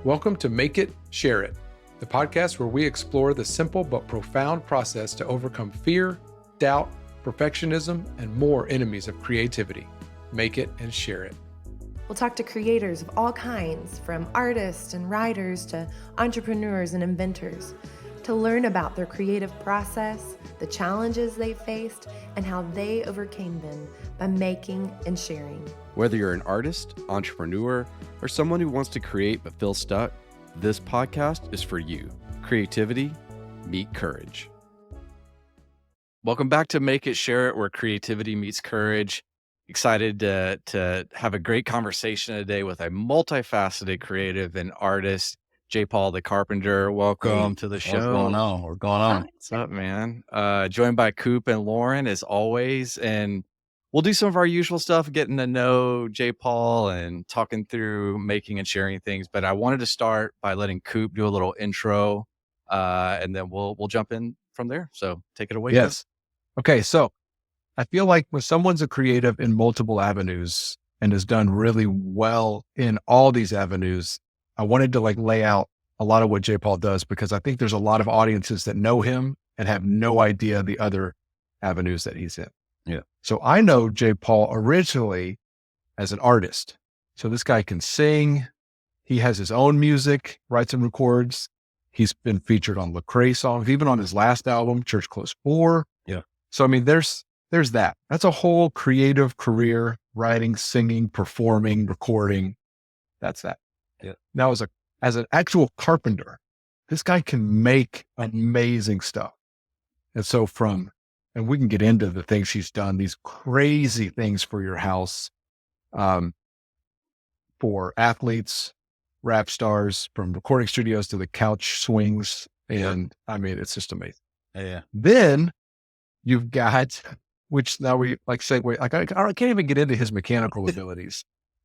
Welcome to Make It, Share It, the podcast where we explore the simple but profound process to overcome fear, doubt, perfectionism, and more enemies of creativity. Make it and share it. We'll talk to creators of all kinds, from artists and writers to entrepreneurs and inventors, to learn about their creative process, the challenges they faced, and how they overcame them by making and sharing. Whether you're an artist, entrepreneur, or someone who wants to create but feels stuck, this podcast is for you. Creativity, meet courage. Welcome back to Make It, Share It, where creativity meets courage. Excited to have a great conversation today with a multifaceted creative and artist, J. Paul the Carpenter. Welcome to the show. What's going on? What's going on? What's up, man? Joined by Coop and Lauren as always, and we'll do some of our usual stuff, getting to know J. Paul and talking through making and sharing things. But I wanted to start by letting Coop do a little intro, and then we'll jump in from there. So take it away. Yes. Okay, so I feel like when someone's a creative in multiple avenues and has done really well in all these avenues, I wanted to lay out a lot of what J. Paul does, because I think there's a lot of audiences that know him and have no idea the other avenues that he's in. Yeah. So I know J. Paul originally as an artist. So this guy can sing. He has his own music, writes and records. He's been featured on Lecrae songs, even on his last album, Church Close 4. Yeah. So, I mean, there's that. That's a whole creative career, writing, singing, performing, recording. That's that. Yeah. Now, as an actual carpenter, this guy can make amazing stuff. And so and we can get into the things he's done, these crazy things for your house, for athletes, rap stars, from recording studios to the couch swings. And I mean, it's just amazing. Yeah. Then you've got, which now we segue, I can't even get into his mechanical abilities,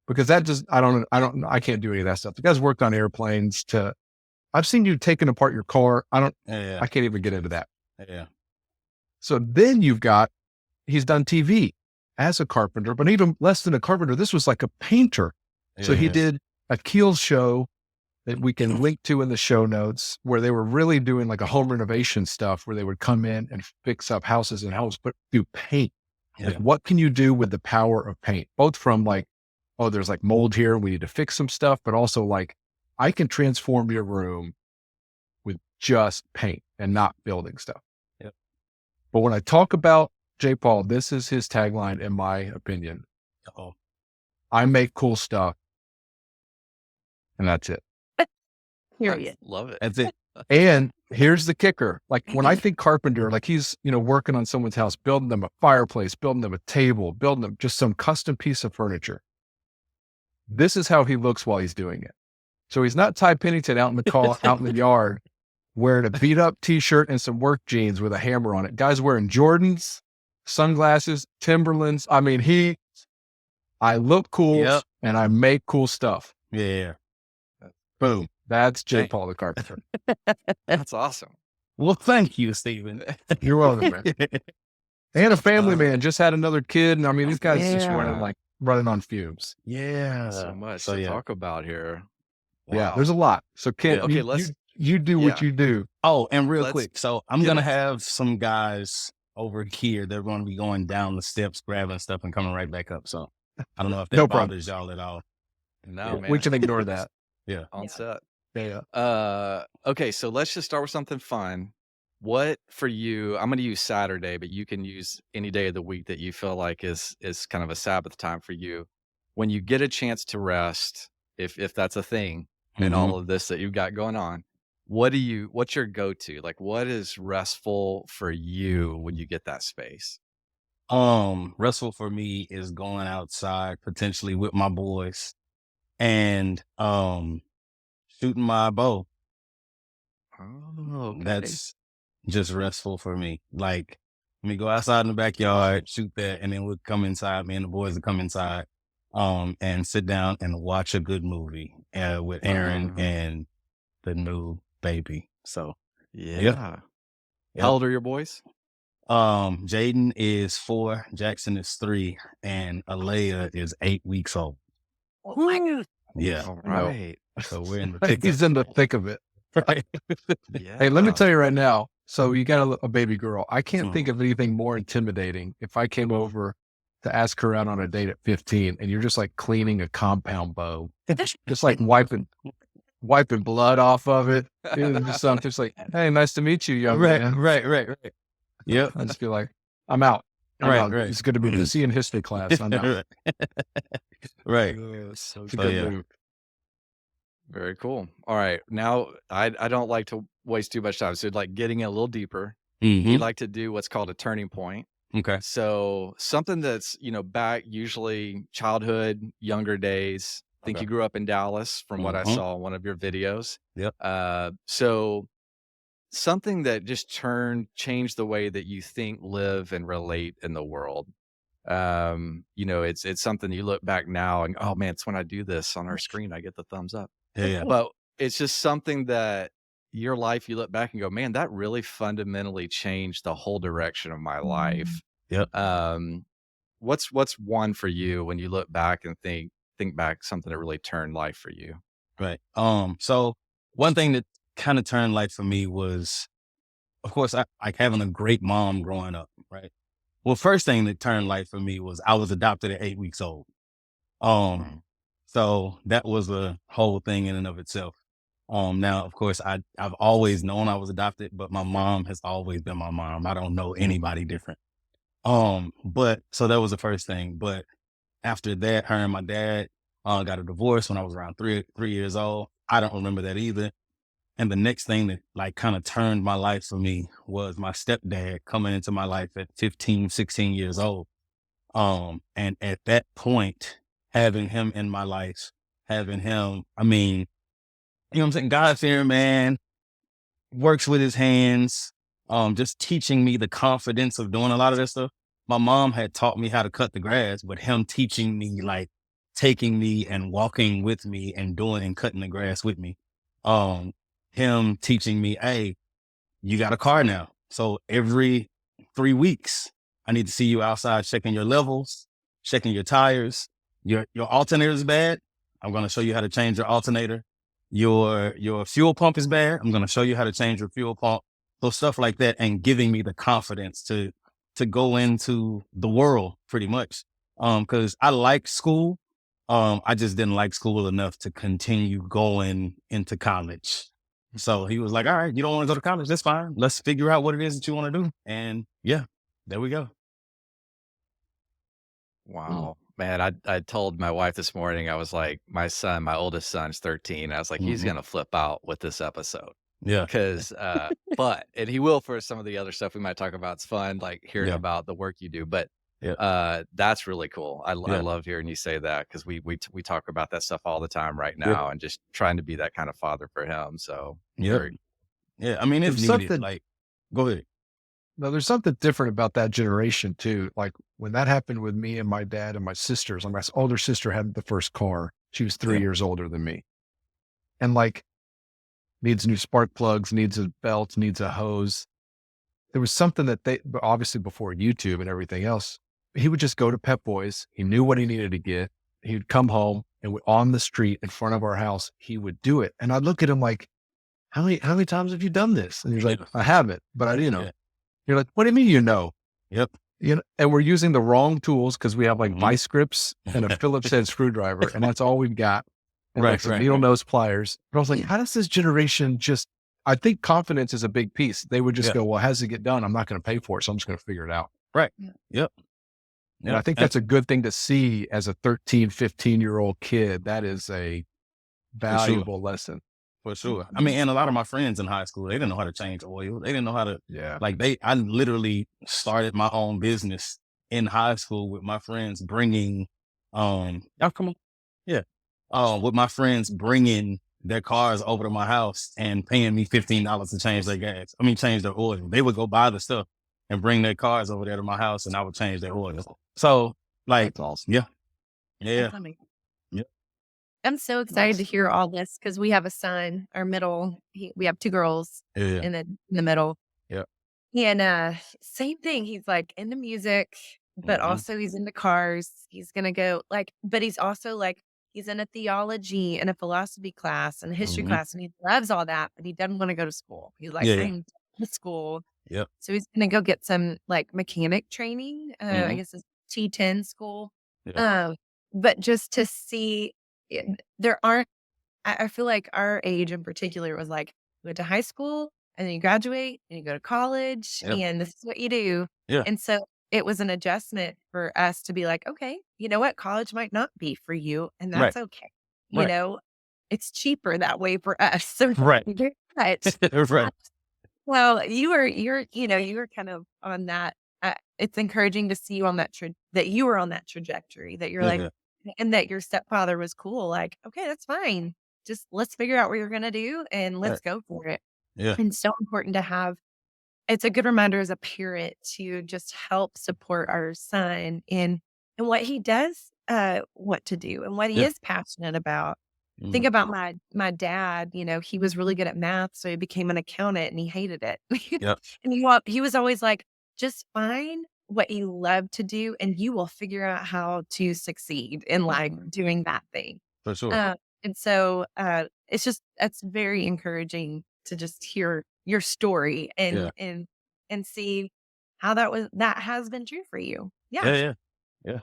because that just, I can't do any of that stuff. The guy's worked on airplanes I've seen you taking apart your car. I can't even get into that. Yeah. So then he's done TV as a carpenter, but even less than a carpenter. This was like a painter. Yeah. So he did a Keel show that we can link to in the show notes, where they were really doing like a home renovation stuff, where they would come in and fix up houses and houses, but do paint. Yeah. Like, what can you do with the power of paint? Both from there's like mold here, we need to fix some stuff, but also I can transform your room with just paint and not building stuff. Yep. But when I talk about J. Paul, this is his tagline, in my opinion. Uh-oh. I make cool stuff. And that's it. Period. Love it. That's it. And here's the kicker. Like, when I think carpenter, like he's, working on someone's house, building them a fireplace, building them a table, building them just some custom piece of furniture. This is how he looks while he's doing it. So he's not Ty Pennington out in the yard, wearing a beat up t-shirt and some work jeans with a hammer on it. Guy's wearing Jordans, sunglasses, Timberlands. I mean, I look cool and I make cool stuff. Yeah. Boom. That's J. Paul the Carpenter. That's awesome. Well, thank you, Stephen. You're welcome, man. And a family man, just had another kid. And I mean, these guys just running on fumes. Yeah. So much to talk about here. Wow. Yeah, there's a lot. So Ken, you do what you do. Oh, and real quick. So I'm going to have some guys over here. They're going to be going down the steps, grabbing stuff and coming right back up. So I don't know if that bothers y'all at all. No, man. We can ignore that. Yeah. On set. Yeah. Okay, so let's just start with something fun. What for you, I'm going to use Saturday, but you can use any day of the week that you feel like is kind of a Sabbath time for you. When you get a chance to rest, if that's a thing, and all of this that you've got going on, what's your go-to? Like, what is restful for you when you get that space? Restful for me is going outside, potentially with my boys, and shooting my bow. Oh, okay. That's just restful for me. Like, let me go outside in the backyard, shoot that, and then we'll come inside. Me and the boys will come inside, and sit down and watch a good movie with Aaron and the new baby. So yeah. How old are your boys? Jaden is 4, Jackson is 3, and Alea is 8 weeks old. Oh my God. Yeah. All right. So we're in the thick He's of in the thick of it. it. Right. Hey, let me Yeah. tell you right now. So you got a baby girl. I can't Mm. think of anything more intimidating if I came over to ask her out on a date at 15 and you're just like cleaning a compound bow, just like wiping blood off of it. It's just something just like, hey, nice to meet you, young Right, man. right. Yep. I just feel like, I'm out. I'm Right, out. right. It's good to be to see you in history class. I'm out. Right. So It's a So, good yeah. move. very cool. All right. Now, I don't like to waste too much time. So, like getting a little deeper, you Mhm. like to do what's called a turning point. Okay. So, something that's, back usually childhood, younger days. I think Okay. you grew up in Dallas from what I Mhm. saw in one of your videos. Yep. So, something that just changed the way that you think, live, and relate in the world. It's something you look back now and, oh man, it's when I do this on our screen, I get the thumbs up. Yeah. But it's just something that your life, you look back and go, man, that really fundamentally changed the whole direction of my life. Yep. What's one for you when you look back and think back something that really turned life for you? Right. So one thing that kind of turned life for me was, of course, I like having a great mom growing up, right? Well, first thing that turned life for me was I was adopted at 8 weeks old. Wow. So that was a whole thing in and of itself. Now, of course, I've always known I was adopted, but my mom has always been my mom. I don't know anybody different. But so that was the first thing. But after that, her and my dad got a divorce when I was around 3 years old. I don't remember that either. And the next thing that like kind of turned my life for me was my stepdad coming into my life at 15, 16 years old. And at that point, having him in my life, having him, I mean, you know what I'm saying? God-fearing man, works with his hands, just teaching me the confidence of doing a lot of that stuff. My mom had taught me how to cut the grass, but him teaching me, like taking me and walking with me and doing and cutting the grass with me. Him teaching me, hey, you got a car now. So every 3 weeks, I need to see you outside checking your levels, checking your tires. Your alternator is bad. I'm going to show you how to change your alternator. Your fuel pump is bad. I'm going to show you how to change your fuel pump. So stuff like that, and giving me the confidence to go into the world pretty much. Cause I like school. I just didn't like school enough to continue going into college. So he was like, all right, you don't want to go to college. That's fine. Let's figure out what it is that you want to do. And yeah, there we go. Wow. Man, I told my wife this morning, I was like, my oldest son's 13. I was like, he's Mhm. gonna flip out with this episode. Yeah. Cause and he will for some of the other stuff we might talk about. It's fun, like hearing Yeah. about the work you do. But Yeah. that's really cool. I Yeah. love hearing you say that because we talk about that stuff all the time right Yeah. now and just trying to be that kind of father for him. So Yeah. very Yeah. I mean, it's There's needed. something, Like, go ahead. no, there's something different about that generation too. Like when that happened with me and my dad and my sisters, and my older sister had the first car. She was 3 years older than me. And like needs new spark plugs, needs a belt, needs a hose. There was something that but obviously before YouTube and everything else, he would just go to Pep Boys. He knew what he needed to get. He would come home and on the street in front of our house, he would do it. And I'd look at him like, how many times have you done this? And he's like, Yeah. I haven't, but Yeah. you're like, what do you mean, you know? Yep. And we're using the wrong tools because we have like Mhm. vice grips and a Phillips head screwdriver, and that's all we've got. And like Right. some Right. needle Right. nose pliers. But I was like, how does this generation I think confidence is a big piece. They would just Yeah. go, well, how's it get done? I'm not going to pay for it. So I'm just going to figure it out. Right. Yeah. Yep. And I Yep. think that's a good thing to see as a 13, 15-year-old kid. That is a For sure. valuable lesson. For sure. I mean, and a lot of my friends in high school, they didn't know how to change oil. They didn't know how to, Yeah. like, I literally started my own business in high school with my friends bringing, oh, come on. Yeah. With my friends bringing their cars over to my house and paying me $15 to change their gas. I mean, change their oil. They would go buy the stuff and bring their cars over there to my house and I would change their oil. So like, That's awesome. yeah, yeah, That's amazing. yeah. I'm so excited to hear all this because we have a son, our middle. We have two girls Yeah. in the middle. Yeah. And same thing. He's like into music, but Mhm. also he's into cars. He's gonna go but he's also like he's in a theology and a philosophy class and a history Mhm. class, and he loves all that, but he doesn't want to go to school. He's like, Yeah, yeah. I'm done with school. Yep. So he's gonna go get some like mechanic training. I Mhm. guess it's T10 school. Yeah. Um, but just to see, there aren't. I feel like our age in particular was like, you went to high school and then you graduate and you go to college Yep. and this is what you do. Yeah. And so it was an adjustment for us to be like, okay, you know what? College might not be for you, and Right. that's okay. You Right. know, it's cheaper that way for us. So Right. but Right. well, you were kind of on that. It's encouraging to see you on that that you were on that trajectory, that you're Yeah, like, yeah. and that your stepfather was cool. Like, okay, that's fine. Just let's figure out what you're gonna do and let's Right. go for it. Yeah. And so important to have. It's a good reminder as a parent to just help support our son in what he does, what to do and what he Yeah. is passionate about. Think Mhm. about my dad, he was really good at math, so he became an accountant and he hated it. Yep. And he was always like, "Just find what you love to do, and you will figure out how to succeed in life doing that thing." For sure. Uh, and so, it's very encouraging to just hear your story Yeah. and see how that has been true for you. Yeah. Yeah, yeah. Yeah.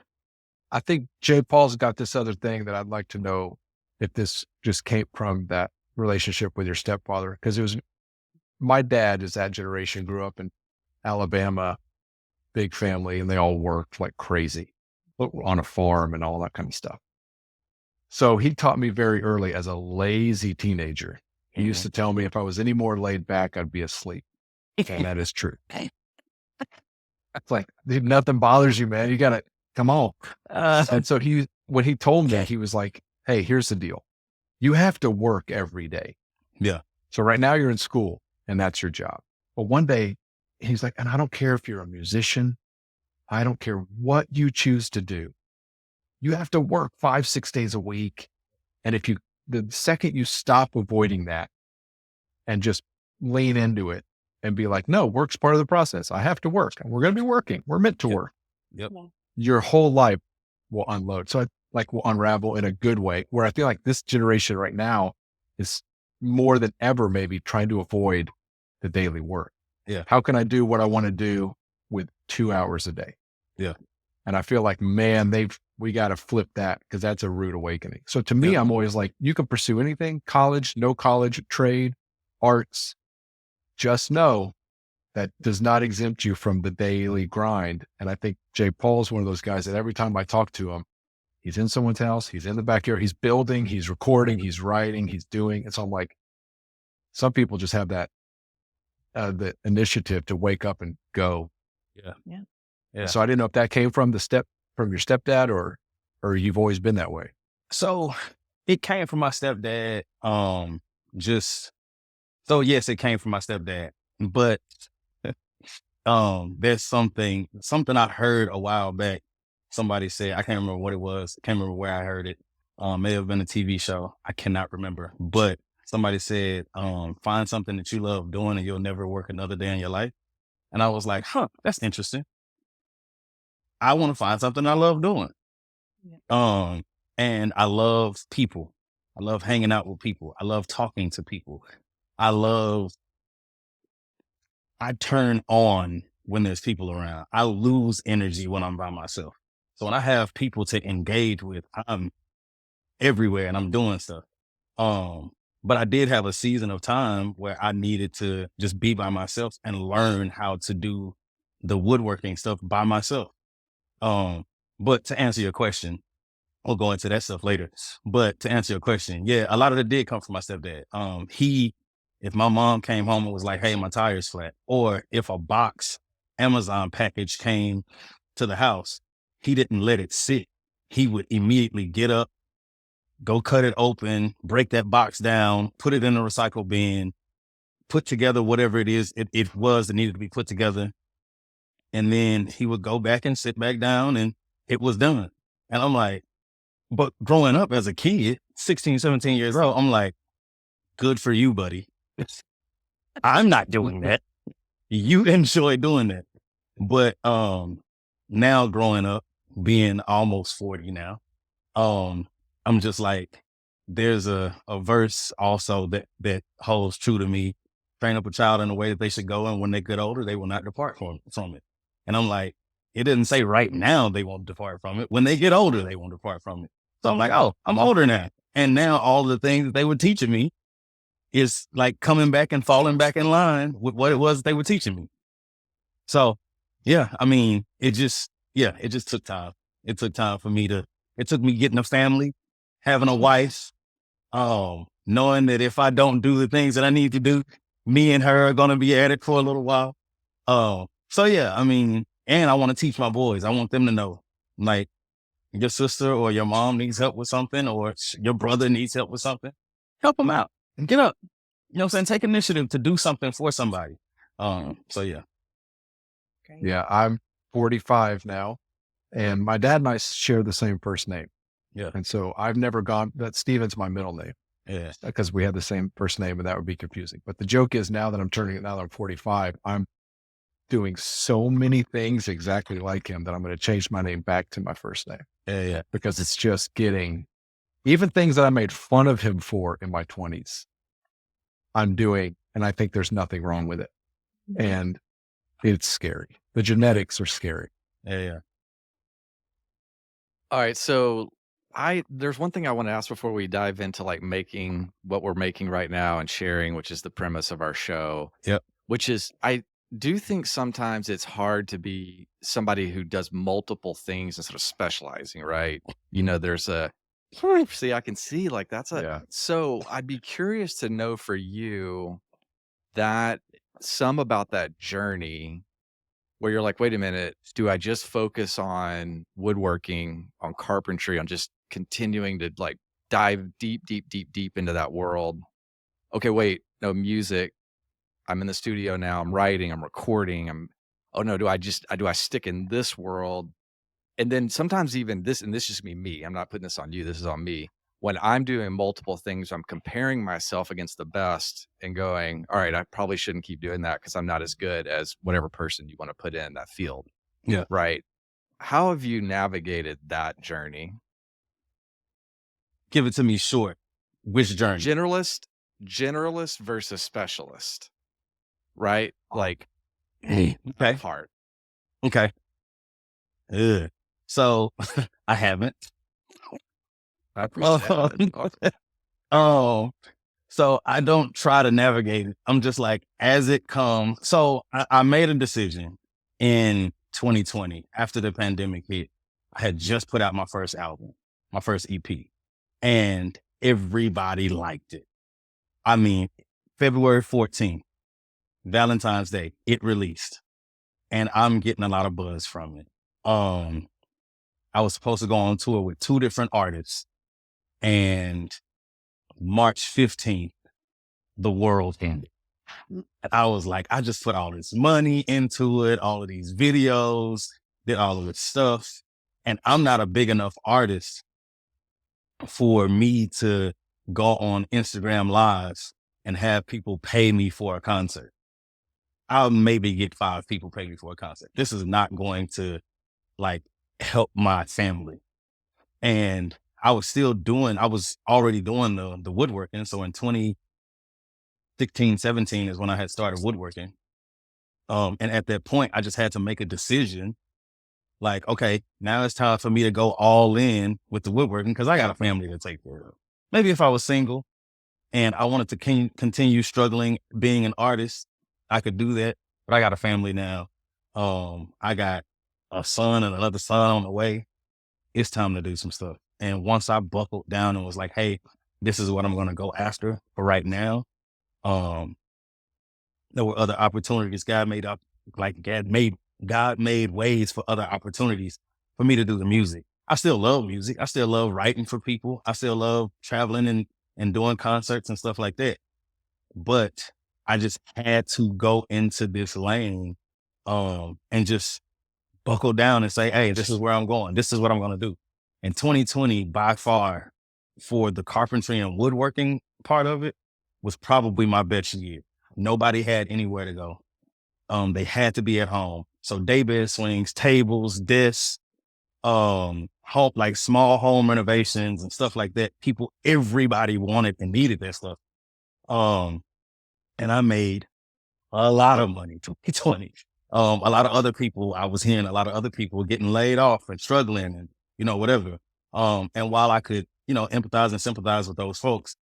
I think J. Paul's got this other thing that I'd like to know if this just came from that relationship with your stepfather. Because it was my dad is that generation, grew up in Alabama, big family, and they all worked like crazy on a farm and all that kind of stuff. So he taught me very early as a lazy teenager. He used to tell me if I was any more laid back, I'd be asleep. And that is true. It's like, dude, nothing bothers you, man. You gotta come on. And so when he told me, he was like, hey, here's the deal. You have to work every day. Yeah. So right now you're in school and that's your job. But one day he's like, and I don't care if you're a musician. I don't care what you choose to do. You have to work 5, 6 days a week. And the second you stop avoiding that and just lean into it and be like, no, work's part of the process. I have to work. And we're going to be working. We're meant to Yep. work. Yep. Your whole life will unload. So will unravel in a good way, where I feel like this generation right now is more than ever, maybe trying to avoid the daily work. Yeah. How can I do what I want to do with 2 hours a day? Yeah. And I feel like, man, we got to flip that, because that's a rude awakening. So to me, I'm always like, you can pursue anything, college, no college, trade, arts. Just know that does not exempt you from the daily grind. And I think J. Paul is one of those guys that every time I talk to him, he's in someone's house, he's in the backyard, he's building, he's recording, he's writing, he's doing. And so I'm like, some people just have that, the initiative to wake up and go. Yeah. Yeah. Yeah. So I didn't know if that came from from your stepdad or you've always been that way. So it came from my stepdad. So yes, it came from my stepdad, but there's something I heard a while back. Somebody said, I can't remember what it was. Can't remember where I heard it. May have been a TV show. I cannot remember, but somebody said, find something that you love doing and you'll never work another day in your life. And I was like, that's interesting. I want to find something I love doing. Yeah. And I love people. I love hanging out with people. I love talking to people. I turn on when there's people around. I lose energy when I'm by myself. So when I have people to engage with, I'm everywhere and I'm doing stuff. But I did have a season of time where I needed to just be by myself and learn how to do the woodworking stuff by myself. But to answer your question, we'll go into that stuff later. But to answer your question, yeah, a lot of it did come from my stepdad. If my mom came home and was like, hey, my tire's flat, or if a Amazon package came to the house, he didn't let it sit. He would immediately get up, go cut it open, break that box down, put it in a recycle bin, put together whatever it is it was that needed to be put together. And then he would go back and sit back down and it was done. And I'm like, but growing up as a kid, 16, 17 years old, I'm like, good for you, buddy. I'm not doing that. You enjoy doing that. But now growing up, being almost 40 now, I'm just like, there's a verse also that holds true to me. Train up a child in the way that they should go, and when they get older, they will not depart from it. And I'm like, it didn't say right now they won't depart from it. When they get older, they won't depart from it. So I'm like, oh, I'm older now. And now all the things that they were teaching me is like coming back and falling back in line with what it was they were teaching me. So yeah, I mean, it just took time. It took time for me it took me getting a family, having a wife, knowing that if I don't do the things that I need to do, me and her are going to be at it for a little while. So yeah, I mean, and I want to teach my boys. I want them to know, like, your sister or your mom needs help with something, or your brother needs help with something, help them out and get up. You know what I'm saying? Take initiative to do something for somebody. So yeah. Great. Yeah, I'm 45 now, and my dad and I share the same first name. Yeah. And so I've never gone, that Steven's my middle name. Yeah. Because we had the same first name, and that would be confusing. But the joke is, now that I'm 45, I'm doing so many things exactly like him that I'm going to change my name back to my first name. Yeah. Because it's just getting, even things that I made fun of him for in my 20s, I'm doing, and I think there's nothing wrong with it. And it's scary. The genetics are scary. Yeah. All right. So there's one thing I want to ask before we dive into like making what we're making right now and sharing, which is the premise of our show. Yep. Which is, I do think sometimes it's hard to be somebody who does multiple things instead of specializing, right? You know, there's see, I can see like that's Yeah. so I'd be curious to know for you that some about that journey where you're like, wait a minute, do I just focus on woodworking, on carpentry, on just continuing to like dive deep into that world? Okay, wait, no, music. I'm in the studio now. I'm writing, I'm recording. Oh no, do I stick in this world? And then sometimes even this, and this is just me. I'm not putting this on you. This is on me. When I'm doing multiple things, I'm comparing myself against the best and going, all right, I probably shouldn't keep doing that because I'm not as good as whatever person you want to put in that field. Yeah. Right. How have you navigated that journey? Give it to me short. Which journey? Generalist versus specialist. Right? Like, okay. That part. Okay. Ugh. So I haven't. I appreciate that. So I don't try to navigate it. I'm just like, as it comes. So I made a decision in 2020 after the pandemic hit. I had just put out my first album, my first EP, and everybody liked it. I mean, February 14th, Valentine's Day, it released, and I'm getting a lot of buzz from it. I was supposed to go on tour with 2 different artists, and March 15th, the world ended. And I was like, I just put all this money into it, all of these videos, did all of this stuff. And I'm not a big enough artist for me to go on Instagram Lives and have people pay me for a concert. I'll maybe get 5 people pay me for a concert. This is not going to like help my family. And I was already doing the woodworking. So in 2016, 17 is when I had started woodworking. And at that point, I just had to make a decision. Like, okay, now it's time for me to go all in with the woodworking because I got a family to take care of. Maybe if I was single and I wanted to continue struggling being an artist, I could do that. But I got a family now. I got a son and another son on the way. It's time to do some stuff. And once I buckled down and was like, hey, this is what I'm going to go after for right now. There were other opportunities. God made ways for other opportunities for me to do the music. I still love music. I still love writing for people. I still love traveling and doing concerts and stuff like that. But I just had to go into this lane, and just buckle down and say, hey, this is where I'm going. This is what I'm going to do. And 2020, by far, for the carpentry and woodworking part of it, was probably my best year. Nobody had anywhere to go. They had to be at home. So daybed swings, tables, desks, home, like small home renovations and stuff like that. Everybody wanted and needed that stuff. And I made a lot of money, 2020. A lot of other people, I was hearing a lot of other people getting laid off and struggling and, whatever. And while I could, empathize and sympathize with those folks,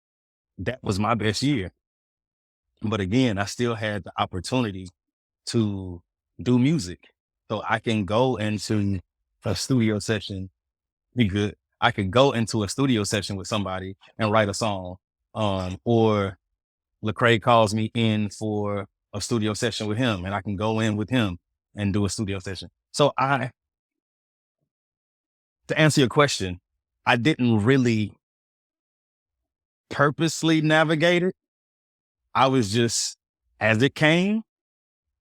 that was my best year. But again, I still had the opportunity to do music. So I can go into a studio session, be good. I could go into a studio session with somebody and write a song. Or Lecrae calls me in for a studio session with him, and I can go in with him and do a studio session. So to answer your question, I didn't really purposely navigate it. I was just, as it came,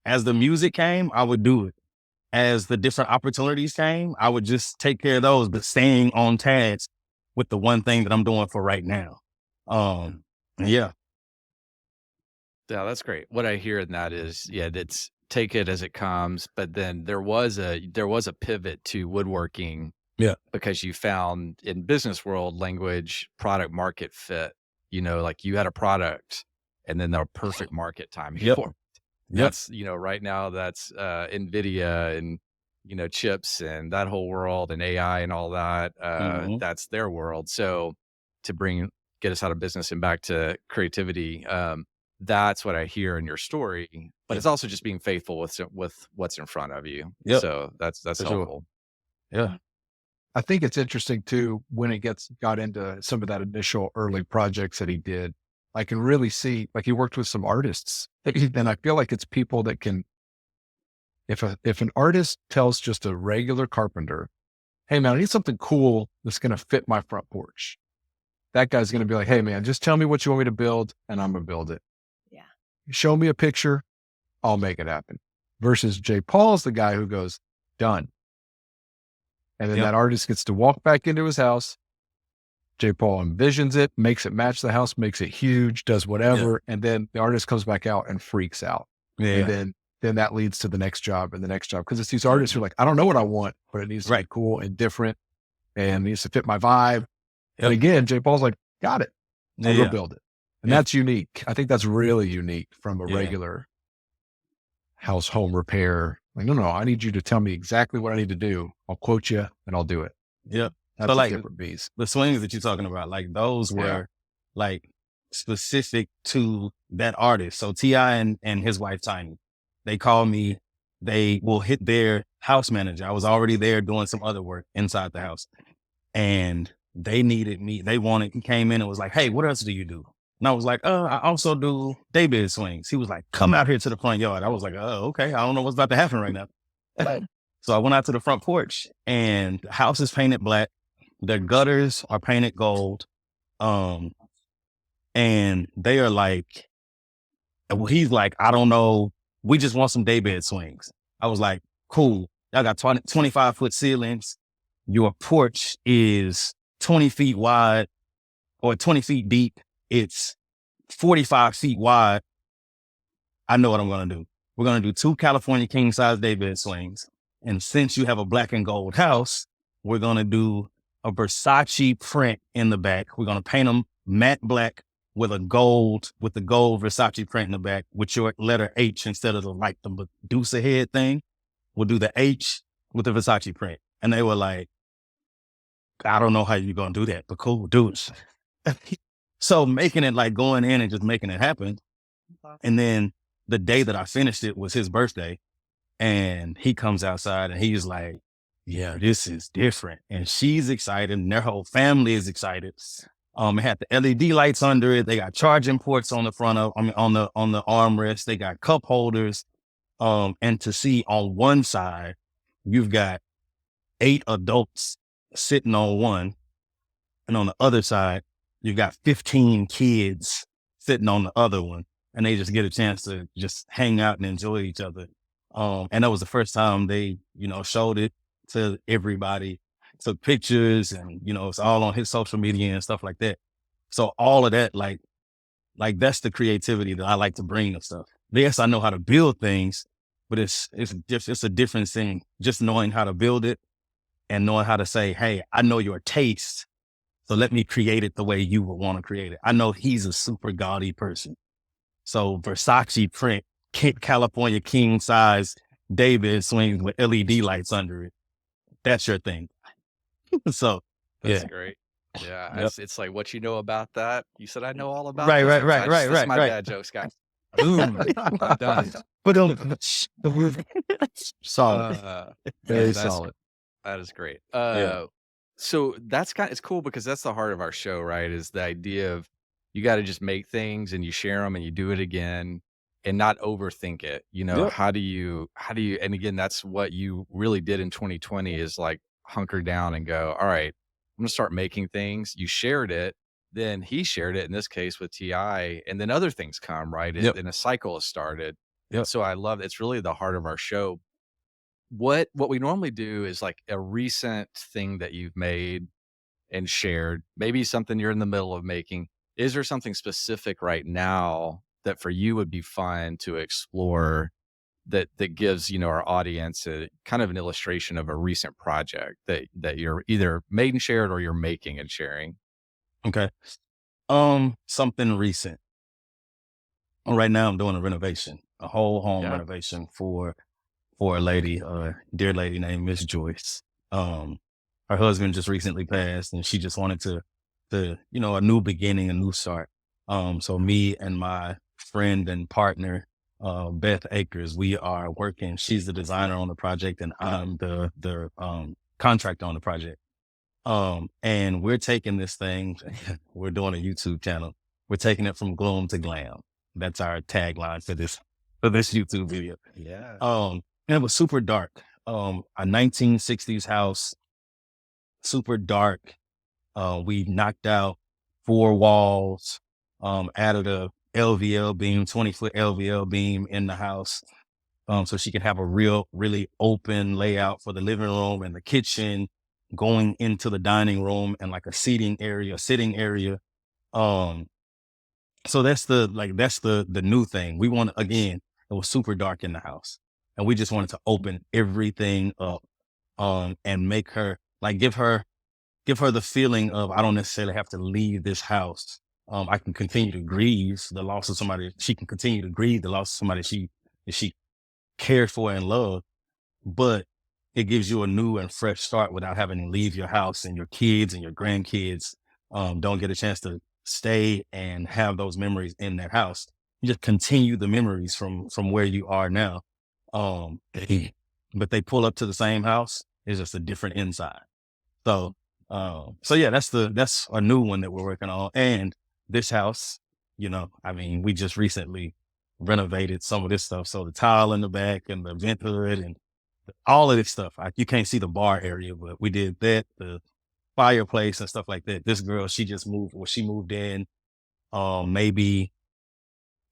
as the music came, I would do it. As the different opportunities came, I would just take care of those, but staying on task with the one thing that I'm doing for right now. Yeah. Yeah, that's great. What I hear in that is, it's take it as it comes. But then there was a pivot to woodworking. Yeah. Because you found in business world language, product market fit, like you had a product and then the perfect market timing Yep. for it. That's, right now that's NVIDIA and, chips and that whole world and AI and all that. That's their world. So to get us out of business and back to creativity, that's what I hear in your story, but it's also just being faithful with what's in front of you. Yep. So that's For helpful. Sure. Yeah. I think it's interesting too, when it got into some of that initial early projects that he did, I can really see, like he worked with some artists and I feel like it's people that can, if an artist tells just a regular carpenter, hey man, I need something cool that's going to fit my front porch. That guy's going to be like, hey man, just tell me what you want me to build and I'm going to build it. Yeah. Show me a picture, I'll make it happen. Versus J. Paul's the guy who goes, done. And then that artist gets to walk back into his house. J. Paul envisions it, makes it match the house, makes it huge, does whatever. And then the artist comes back out and freaks out. And then that leads to the next job and the next job. Cause it's these artists who are like, I don't know what I want, but it needs to be cool and different and it needs to fit my vibe. And again, J. Paul's like, got it. I'll go build it. And that's unique. I think that's really unique from a regular house home repair. Like, no, I need you to tell me exactly what I need to do. I'll quote you and I'll do it. Yep. That's so like different beast. The swings that you're talking about, like those were like specific to that artist. So T.I. and his wife Tiny, they call me, they will hit their house manager. I was already there doing some other work inside the house and they needed me. He came in and was like, hey, what else do you do? And I was like, I also do daybed swings. He was like, come out here to the front yard. I was like, oh, okay. I don't know what's about to happen right now. So I went out to the front porch and the house is painted black. The gutters are painted gold. And they are like, he's like, I don't know. We just want some daybed swings. I was like, cool. Y'all got 25-foot ceilings. Your porch is 20 feet wide or 20 feet deep. It's 45 feet wide. I know what I'm going to do. We're going to do 2 California king size daybed swings. And since you have a black and gold house, we're going to do a Versace print in the back. We're going to paint them matte black with the gold Versace print in the back with your letter H instead of the Medusa head thing. We'll do the H with the Versace print. And they were like, I don't know how you're going to do that, but cool, do it. So making it like going in and just making it happen. And then the day that I finished it was his birthday. And he comes outside and he's like, yeah, this is different. And she's excited and their whole family is excited. It had the LED lights under it. They got charging ports on the front on the armrest. They got cup holders. And to see on one side, you've got 8 adults sitting on one. And on the other side, you've got 15 kids sitting on the other one. And they just get a chance to just hang out and enjoy each other. And that was the first time they, showed it to everybody, took pictures and, it's all on his social media and stuff like that. So all of that, like that's the creativity that I like to bring and stuff. Yes, I know how to build things, but it's a different thing. Just knowing how to build it and knowing how to say, hey, I know your taste, so let me create it the way you would want to create it. I know he's a super gaudy person. So Versace print, California king size David swings with LED lights under it. That's your thing. So That's yeah. great. Yeah, Yep. it's like what you know about that. You said I know all about Right, this. right, right, right, That's right, my right. dad jokes, guys. Boom, done. But solid. Very That's solid. That is great. Yeah. So that's it's cool because that's the heart of our show, right? Is the idea of you got to just make things and you share them and you do it again and not overthink it. You know, Yep. how do you, and again, that's what you really did in 2020 is like hunker down and go, all right, I'm gonna start making things. You shared it. Then he shared it in this case with TI, and then other things come, right? Yep. And a cycle has started. Yep. So I love it's really the heart of our show. What we normally do is like a recent thing that you've made and shared, maybe something you're in the middle of making. Is there something specific right now that for you would be fun to explore that gives, our audience a kind of an illustration of a recent project that you're either made and shared or you're making and sharing? Okay. Something recent. Right now I'm doing a renovation, a whole home Yeah. renovation for a lady, dear lady named Miss Joyce. Her husband just recently passed and she just wanted to, a new beginning, a new start. So me and my friend and partner, Beth Akers, we are working. She's the designer on the project and I'm the contractor on the project. And we're taking this thing, we're doing a YouTube channel. We're taking it from gloom to glam. That's our tagline for this YouTube video. Yeah. And it was super dark. A 1960s house, super dark. We knocked out 4 walls, added a LVL beam, 20-foot LVL beam in the house. So she could have a really open layout for the living room and the kitchen, going into the dining room and like a sitting area. So that's the new thing. We want again, it was super dark in the house and we just wanted to open everything up, and make her give her the feeling of, I don't necessarily have to leave this house. I can continue to grieve the loss of somebody. She can continue to grieve the loss of somebody she cared for and loved, but it gives you a new and fresh start without having to leave your house, and your kids and your grandkids don't get a chance to stay and have those memories in that house. You just continue the memories from where you are now. But they pull up to the same house. It's just a different inside. So yeah, that's a new one that we're working on. And this house, we just recently renovated some of this stuff. So the tile in the back and the vent hood and all of this stuff. You can't see the bar area, but we did that, the fireplace and stuff like that. This girl, she just moved, she moved in, maybe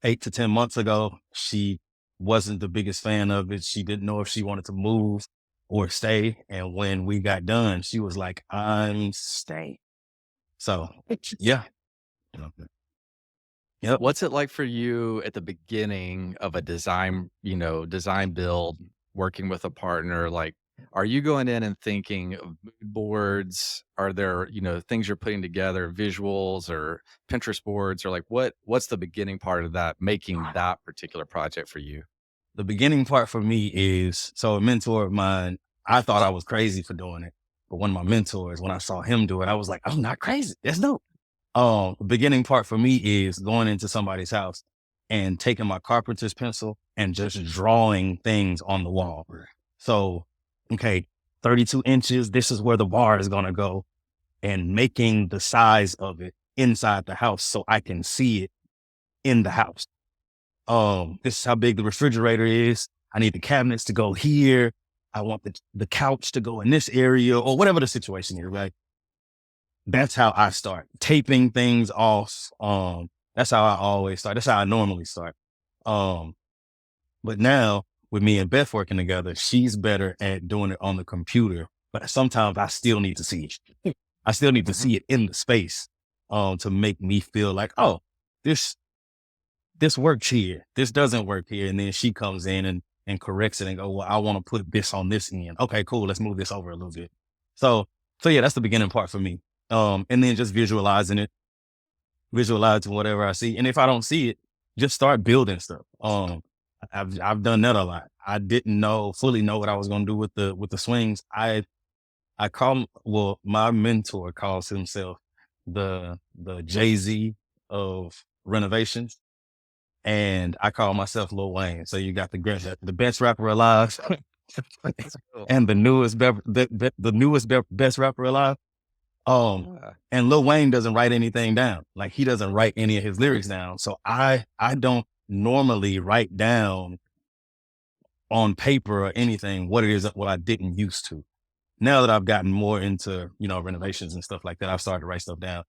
8 to 10 months ago. She wasn't the biggest fan of it. She didn't know if she wanted to move or stay. And when we got done, she was like, I'm staying. So yeah. Yep. What's it like for you at the beginning of a design build, working with a partner? Like, are you going in and thinking of mood boards? Are there, things you're putting together, visuals or Pinterest boards, or like what's the beginning part of that, making that particular project for you? The beginning part for me is, so a mentor of mine, I thought I was crazy for doing it. But one of my mentors, when I saw him do it, I was like, I'm not crazy. That's dope. The beginning part for me is going into somebody's house and taking my carpenter's pencil and just drawing things on the wall. So, okay, 32 inches, this is where the bar is going to go, and making the size of it inside the house so I can see it in the house. This is how big the refrigerator is. I need the cabinets to go here. I want the couch to go in this area, or whatever the situation is, right? That's how I start taping things off. That's how I always start. That's how I normally start. But now with me and Beth working together, she's better at doing it on the computer, but sometimes I still need to see it. I still need to see it in the space, to make me feel like, oh, this works here. This doesn't work here. And then she comes in and corrects it and go, well, I want to put this on this end. Okay, cool. Let's move this over a little bit. So yeah, that's the beginning part for me. And then just visualizing whatever I see. And if I don't see it, just start building stuff. I've done that a lot. I didn't fully know what I was going to do with the swings. My mentor calls himself the Jay-Z of renovations. And I call myself Lil Wayne. So you got the best rapper alive and the newest best rapper alive. And Lil Wayne doesn't write anything down. Like, he doesn't write any of his lyrics down. So I don't normally write down on paper or anything what I didn't used to. Now that I've gotten more into, renovations and stuff like that, I've started to write stuff down.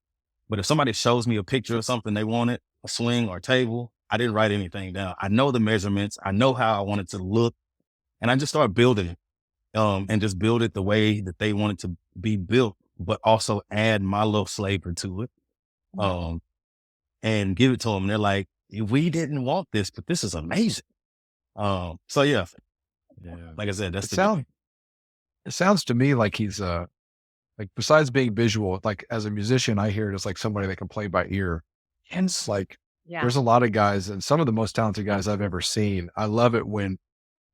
But if somebody shows me a picture of something they wanted, a swing or a table, I didn't write anything down. I know the measurements. I know how I want it to look. And I just start building it. And just build it the way that they want it to be built, but also add my little flavor to it. And give it to them. They're like, we didn't want this, but this is amazing. So yeah, like I said, that's it sounds to me like he's like, besides being visual, like as a musician, I hear it as like somebody that can play by ear. And it's like, Yeah. there's a lot of guys, and some of the most talented guys I've ever seen. I love it when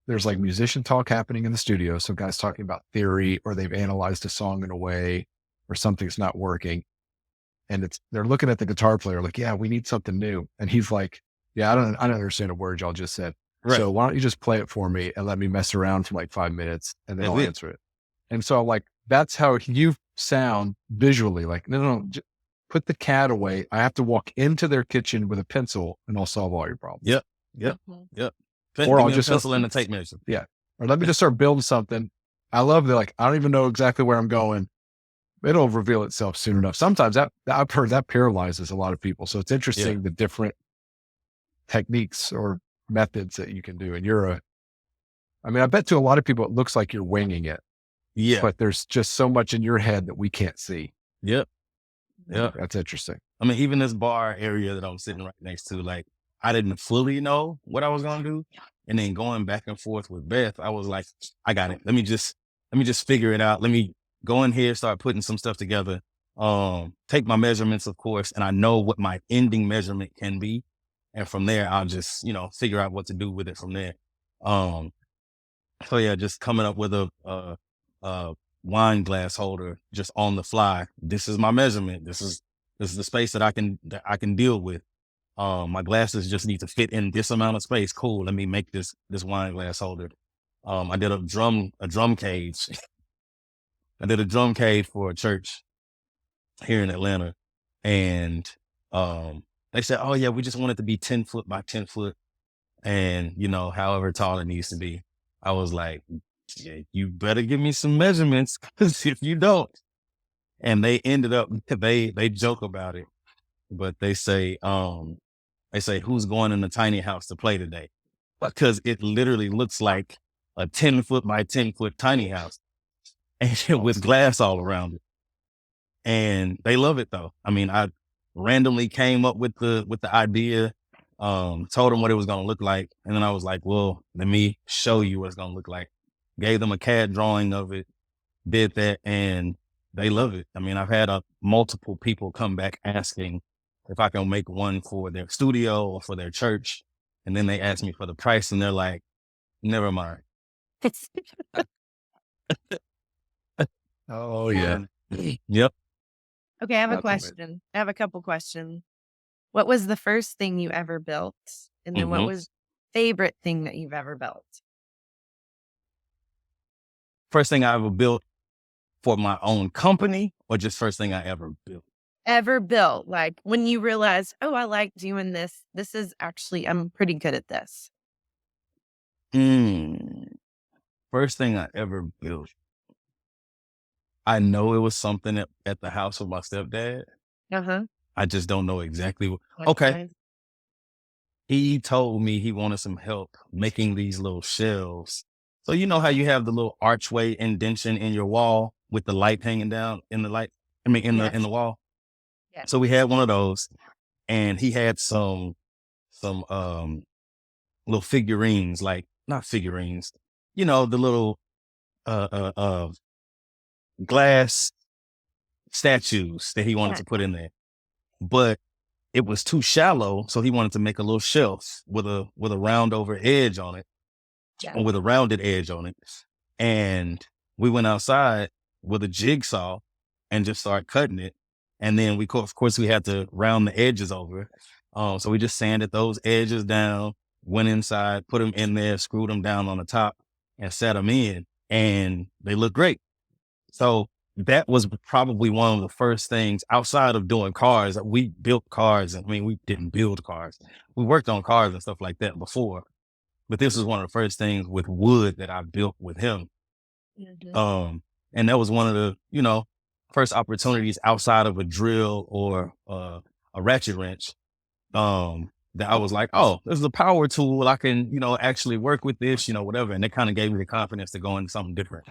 there's like musician talk happening in the studio. So guys talking about theory, or they've analyzed a song in a way, or something's not working. And they're looking at the guitar player like, yeah, we need something new. And he's like, yeah, I don't understand a word y'all just said. Right. So why don't you just play it for me and let me mess around for like 5 minutes, and then I'll answer it. And so I'm like, that's how you sound visually. Like, no, just put the cat away. I have to walk into their kitchen with a pencil and I'll solve all your problems. Yep. Or I'll just pencil and a tape measure. Yeah. Or let me just start building something. I love I don't even know exactly where I'm going. It'll reveal itself soon enough. Sometimes I've heard that paralyzes a lot of people. So it's interesting the different techniques or methods that you can do. And I bet to a lot of people, it looks like you're winging it. Yeah. But there's just so much in your head that we can't see. Yep. That's interesting. I mean, even this bar area that I'm sitting right next to, like, I didn't fully know what I was going to do. And then going back and forth with Beth, I was like, I got it. Let me just figure it out. Let me go in here, start putting some stuff together. Take my measurements, of course, and I know what my ending measurement can be. And from there, I'll just, figure out what to do with it from there. So yeah, just coming up with a wine glass holder just on the fly. This is my measurement. This is the space that I can deal with. My glasses just need to fit in this amount of space. Cool. Let me make this wine glass holder. I did a drum cage. I did a drum cage for a church here in Atlanta. And they said, oh yeah, we just want it to be 10 foot by 10 foot. And, however tall it needs to be. I was like, yeah, you better give me some measurements, because if you don't. And they ended up, they joke about it, but they say, who's going in a tiny house to play today? Because it literally looks like a 10 foot by 10 foot tiny house, and with glass all around it. And they love it though. I mean, I randomly came up with the idea, told them what it was going to look like. And then I was like, well, let me show you what it's going to look like. Gave them a CAD drawing of it, did that, and they love it. I mean, I've had multiple people come back asking if I can make one for their studio or for their church. And then they ask me for the price, and they're like, never mind. Oh yeah. Yep. Okay, I have a question. I have a couple questions. What was the first thing you ever built? And then what was favorite thing that you've ever built? First thing I ever built for my own company, or just first thing I ever built? Ever built, like when you realize, oh, I like doing this. This is actually, I'm pretty good at this. First thing I ever built. I know it was something at the house of my stepdad. I just don't know exactly what. Okay. He told me he wanted some help making these little shelves. So you know how you have the little archway indention in your wall with the light hanging down in the light? I mean, in the wall. Yeah. So we had one of those, and he had some little figurines, like not figurines, the little glass statues that he wanted to put in there, but it was too shallow. So he wanted to make a little shelf with a round over edge on it, or with a rounded edge on it. And we went outside with a jigsaw and just started cutting it. And then of course we had to round the edges over. So we just sanded those edges down, went inside, put them in there, screwed them down on the top and set them in, and they look great. So that was probably one of the first things outside of doing cars. We built cars. I mean, we didn't build cars. We worked on cars and stuff like that before, but this was one of the first things with wood that I built with him. And that was one of the, first opportunities outside of a drill or a ratchet wrench, that I was like, oh, this is a power tool. I can, actually work with this, whatever. And it kind of gave me the confidence to go into something different.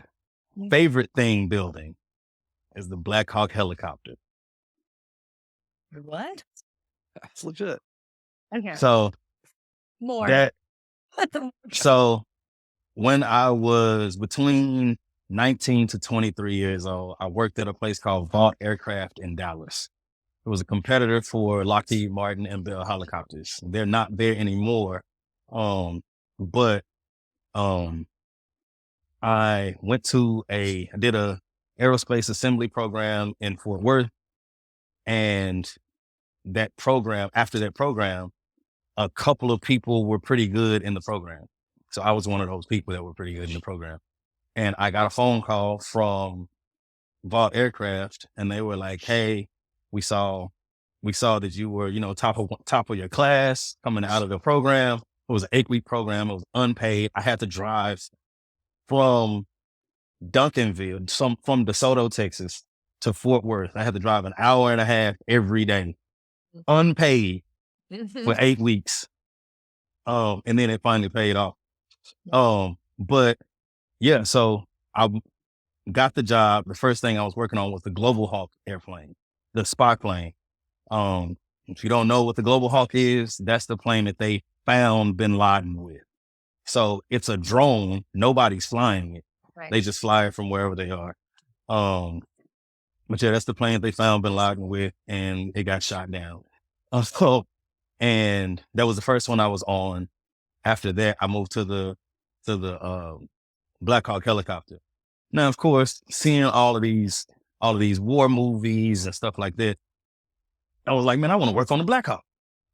Favorite thing building is the Blackhawk helicopter. What? That's legit. Okay. So More. So when I was between 19 to 23 years old, I worked at a place called Vault Aircraft in Dallas. It was a competitor for Lockheed Martin and Bell helicopters. They're not there anymore. But I did a aerospace assembly program in Fort Worth. And after that program, a couple of people were pretty good in the program. So I was one of those people that were pretty good in the program. And I got a phone call from Vault Aircraft, and they were like, hey, we saw that you were, top of your class coming out of the program. It was an 8-week program. It was unpaid. I had to drive from Duncanville, from DeSoto, Texas to Fort Worth. I had to drive an hour and a half every day, unpaid for 8 weeks. And then it finally paid off. But yeah, so I got the job. The first thing I was working on was the Global Hawk airplane, the spy plane. If you don't know what the Global Hawk is, that's the plane that they found bin Laden with. So it's a drone. Nobody's flying it. Right. They just fly it from wherever they are. But yeah, that's the plane that they found bin Laden with, and it got shot down. And that was the first one I was on. After that, I moved to the Blackhawk helicopter. Now, of course, seeing all of these war movies and stuff like that, I was like, man, I want to work on the Blackhawk.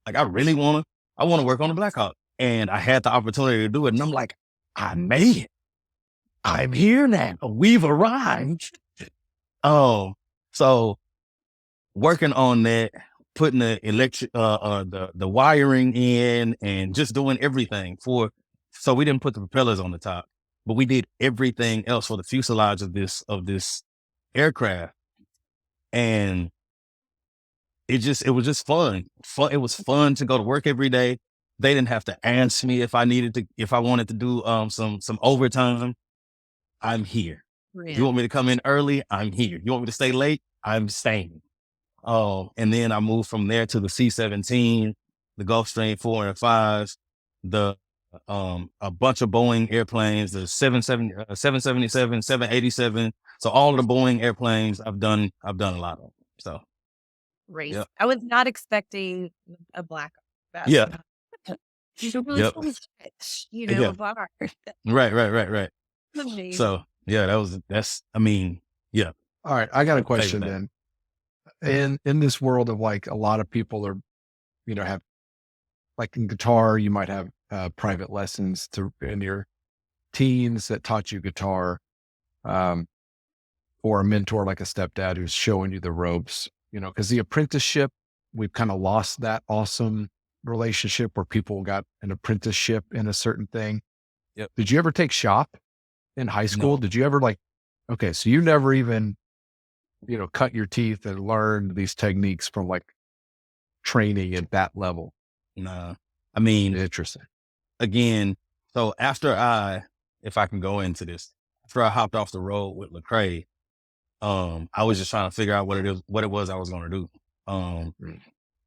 Like, I want to work on the Blackhawk. And I had the opportunity to do it. And I'm like, I made it. I'm here now. We've arrived. So working on that, putting the electric, the wiring in, and just doing everything so we didn't put the propellers on the top, but we did everything else for the fuselage of this aircraft. And it was just fun. It was fun to go to work every day. They didn't have to ask me if I wanted to do some overtime. I'm here. Yeah. You want me to come in early? I'm here. You want me to stay late? I'm staying. And then I moved from there to the C-17, the Gulfstream 4 and 5s, a bunch of Boeing airplanes, the 777, 787. So all of the Boeing airplanes I've done a lot of. So Race. Yep. I was not expecting a black. Yeah. You really Yep. Yeah. bar. Right. Amazing. So yeah, yeah. All right. I got a Favorite question thing. then. In this world of like a lot of people are, have like in guitar, you might have private lessons in your teens that taught you guitar, or a mentor like a stepdad who's showing you the ropes, because the apprenticeship, we've kind of lost that awesome relationship where people got an apprenticeship in a certain thing. Yep. Did you ever take shop in high school? No. Did you ever okay, so you never even, cut your teeth and learn these techniques from like training at that level? Nah. I mean, Interesting. again, so if I can go into this, after I hopped off the road with Lecrae, I was just trying to figure out what it was I was going to do.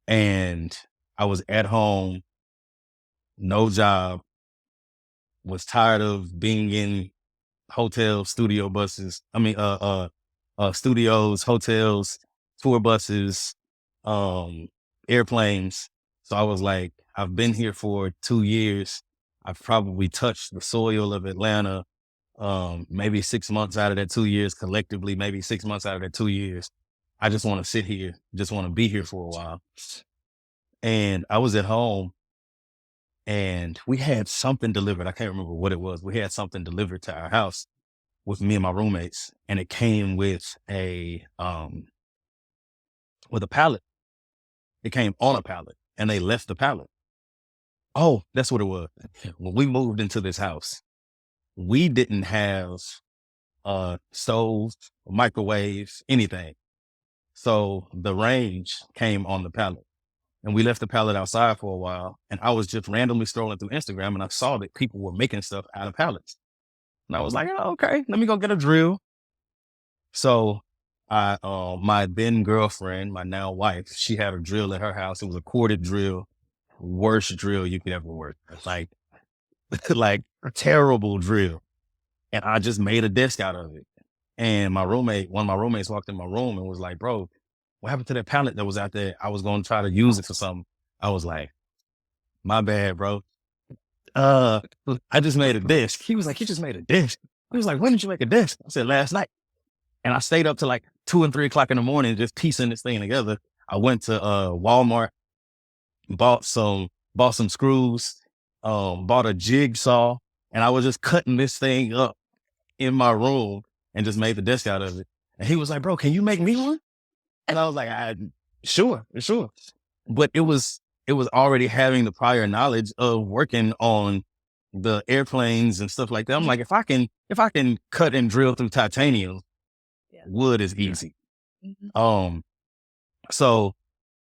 And I was at home, no job, was tired of being in hotel studio buses. studios, hotels, tour buses, airplanes. So I was like, I've been here for 2 years. I've probably touched the soil of Atlanta, maybe 6 months out of that 2 years collectively, maybe 6 months out of that 2 years. I just want to sit here, just want to be here for a while. And I was at home and we had something delivered. I can't remember what it was. We had something delivered to our house with me and my roommates, and it came with a pallet. It came on a pallet, and they left the pallet. Oh, that's what it was. When we moved into this house, we didn't have stoves, microwaves, anything. So the range came on the pallet. And we left the pallet outside for a while. And I was just randomly scrolling through Instagram and I saw that people were making stuff out of pallets. And I was like, oh, okay, let me go get a drill. So my then girlfriend, my now wife, she had a drill at her house. It was a corded drill, worst drill you could ever work. Like, like a terrible drill. And I just made a desk out of it. And one of my roommates walked in my room and was like, bro, what happened to that pallet that was out there? I was going to try to use it for something. I was like, my bad, bro. I just made a desk. He was like, you just made a desk? He was like, when did you make a desk? I said, last night. And I stayed up to like 2 and 3 o'clock in the morning, just piecing this thing together. I went to Walmart, bought some screws, bought a jigsaw, and I was just cutting this thing up in my room and just made the desk out of it. And he was like, bro, can you make me one? And I was like, sure. But it was already having the prior knowledge of working on the airplanes and stuff like that. I'm like, if I can cut and drill through titanium, wood is easy. Mhm. So,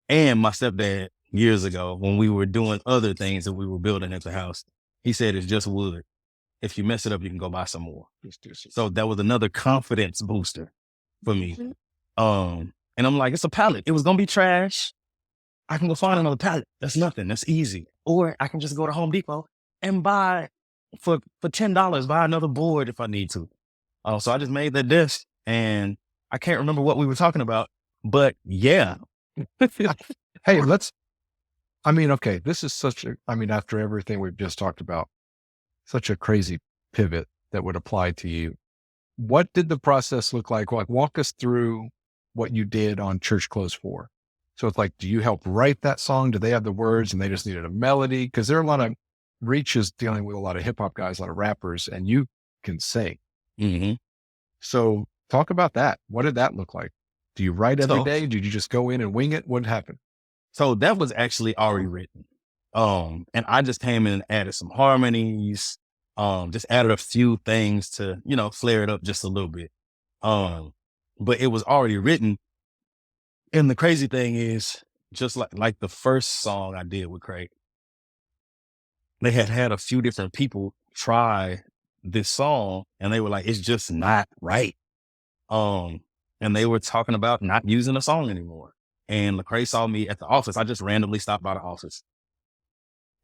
and my stepdad years ago, when we were doing other things that we were building at the house, he said, it's just wood. If you mess it up, you can go buy some more. So that was another confidence booster for me. And I'm like, it's a pallet. It was going to be trash. I can go find another pallet. That's nothing. That's easy. Or I can just go to Home Depot and buy for $10, buy another board if I need to. So I just made that desk and I can't remember what we were talking about, but yeah. Hey, okay, this is after everything we've just talked about, such a crazy pivot that would apply to you. What did the process look like? Like, walk us through what you did on Church Clothes 4. So it's like, do you help write that song? Do they have the words and they just needed a melody? Because there are a lot of reaches dealing with a lot of hip hop guys, a lot of rappers, and you can sing. Mm-hmm. So talk about that. What did that look like? Do you write every day? Did you just go in and wing it? What happened? So that was actually already written. And I just came in and added some harmonies, just added a few things to, flare it up just a little bit. But it was already written. And the crazy thing is, just like the first song I did with Craig, they had a few different people try this song and they were like, it's just not right. And they were talking about not using the song anymore. And Lecrae saw me at the office. I just randomly stopped by the office.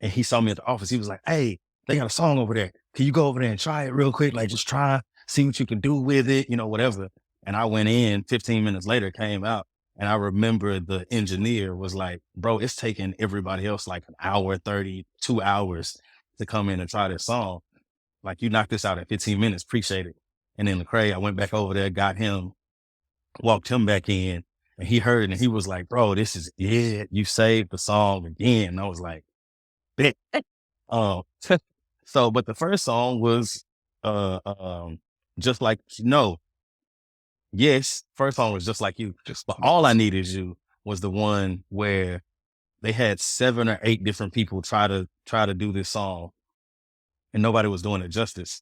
And he saw me at the office. He was like, hey, they got a song over there. Can you go over there and try it real quick? Like, just try, see what you can do with it, whatever. And I went in, 15 minutes later, came out. And I remember the engineer was like, bro, it's taking everybody else like an hour, 30, 2 hours to come in and try this song. Like, you knocked this out in 15 minutes. Appreciate it. And then Lecrae, I went back over there, got him, walked him back in, and he heard it and he was like, bro, this is it. You saved the song again. And I was like, bet. So, but the first song was just like, yes, first song was Just Like You. But All I Need Is You was the one where they had 7 or 8 different people try to do this song and nobody was doing it justice.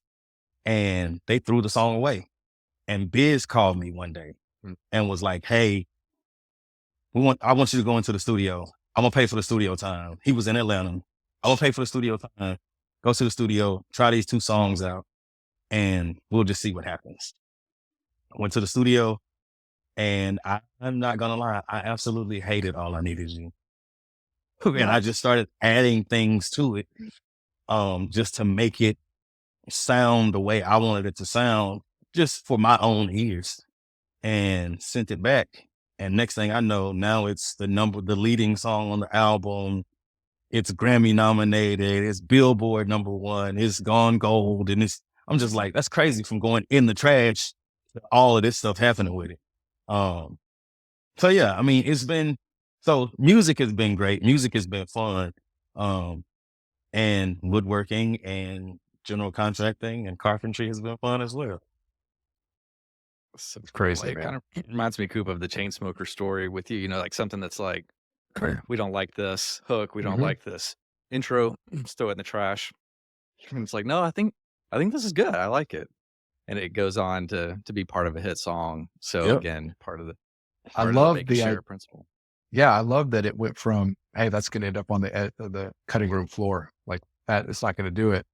And they threw the song away. And Biz called me one day and was like, hey, I want you to go into the studio. I'm going to pay for the studio time. He was in Atlanta. I'm going to pay for the studio time. Go to the studio, try these 2 songs out, and we'll just see what happens. I went to the studio, and I'm not going to lie, I absolutely hated All I Need Is You. And I just started adding things to it just to make it sound the way I wanted it to sound, just for my own ears. and sent it back. And next thing I know, now it's the leading song on the album. It's Grammy nominated. It's Billboard #1. It's gone gold. And I'm just like, that's crazy from going in the trash to all of this stuff happening with it. So yeah, I mean, music has been great. Music has been fun. And woodworking and general contracting and carpentry has been fun as well. It's crazy, It man. kind of reminds me, Coop, of the chain smoker story with you, like something that's like, we don't like this hook. We don't Mhm. like this intro. Just throw it in the trash. And it's like, no, I think this is good. I like it. And it goes on to be part of a hit song. So Yep. again, part of the love make the and share principle. Yeah, I love that it went from, hey, that's going to end up on the cutting room floor. Like that, it's not going to do it.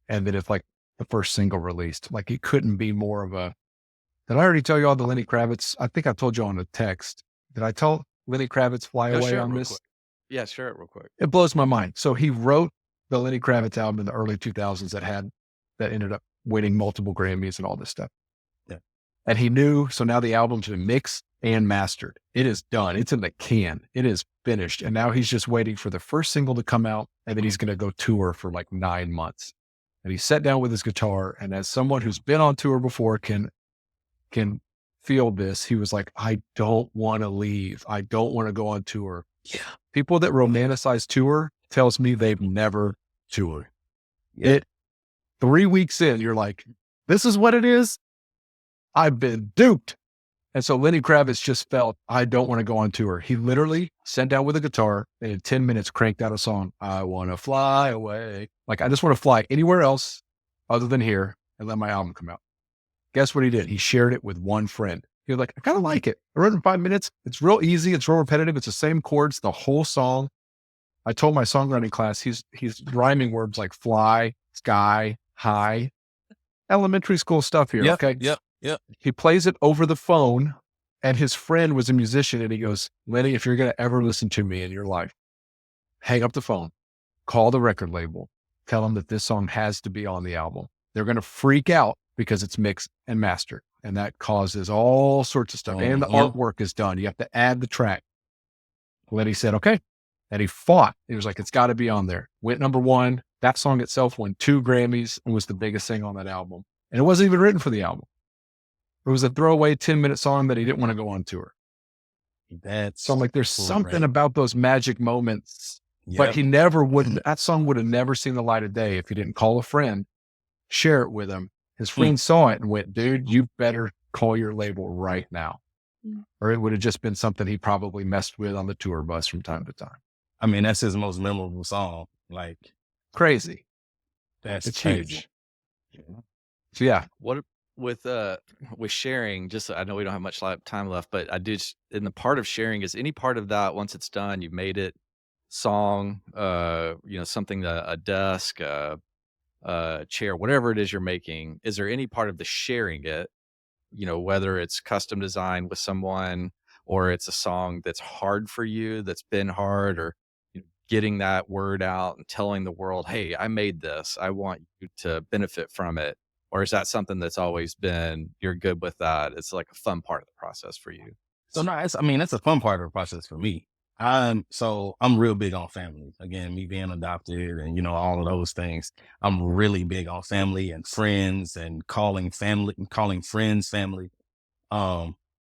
And then it's like the first single released, like it couldn't be more of a, did I already tell you all the Lenny Kravitz? I think I told you on a text. Did I tell Lenny Kravitz Fly Go Away share it on real this? quick. Yeah, share it real quick. It blows my mind. So he wrote the Lenny Kravitz album in the early 2000s that ended up winning multiple Grammys and all this stuff. Yeah. And he knew, so now the album's been mixed and mastered. It is done. It's in the can. It is finished. And now he's just waiting for the first single to come out. And then he's going to go tour for like 9 months. And he sat down with his guitar. And as someone who's been on tour before can feel this, he was like, I don't want to leave. I don't want to go on tour. Yeah. People that romanticize tour tells me they've never toured. Yeah. 3 weeks in, you're like, this is what it is. I've been duped. And so Lenny Kravitz just felt, I don't want to go on tour. He literally sat down with a guitar and in 10 minutes cranked out a song. I want to fly away. Like, I just want to fly anywhere else other than here and let my album come out. Guess what he did? He shared it with one friend. He was like, I kind of like it. I wrote it in 5 minutes. It's real easy. It's real repetitive. It's the same chords, the whole song. I told my songwriting class, he's rhyming words like fly, sky, high, elementary school stuff here. Yep, Okay. Yep. He plays it over the phone and his friend was a musician and he goes, Lenny, if you're going to ever listen to me in your life, hang up the phone, call the record label, tell them that this song has to be on the album. They're going to freak out because it's mixed and mastered. And that causes all sorts of stuff. And the artwork is done. You have to add the track. Lenny said, okay. And he fought. He was like, it's got to be on there. Went #1. That song itself won 2 Grammys and was the biggest thing on that album. And it wasn't even written for the album. It was a throwaway 10-minute song that he didn't want to go on tour. So I'm like, there's something about those magic moments, but he never would, that song would have never seen the light of day if he didn't call a friend, share it with him. His friend saw it and went, dude, you better call your label right now. Or it would have just been something he probably messed with on the tour bus from time to time. I mean, that's his most memorable song. Like, crazy. it's huge. So yeah. What with sharing, just, I know we don't have much time left, but I do, in the part of sharing, is any part of that, once it's done, you've made it, song, something, a desk, chair, whatever it is you're making, is there any part of the sharing it, whether it's custom design with someone or it's a song that's hard for you, that's been hard, or getting that word out and telling the world, hey, I made this, I want you to benefit from it? Or is that something that's always been, you're good with that? It's like a fun part of the process for you. So no, that's a fun part of the process for me. I'm real big on family. Again, me being adopted and, all of those things. I'm really big on family and friends and calling friends family.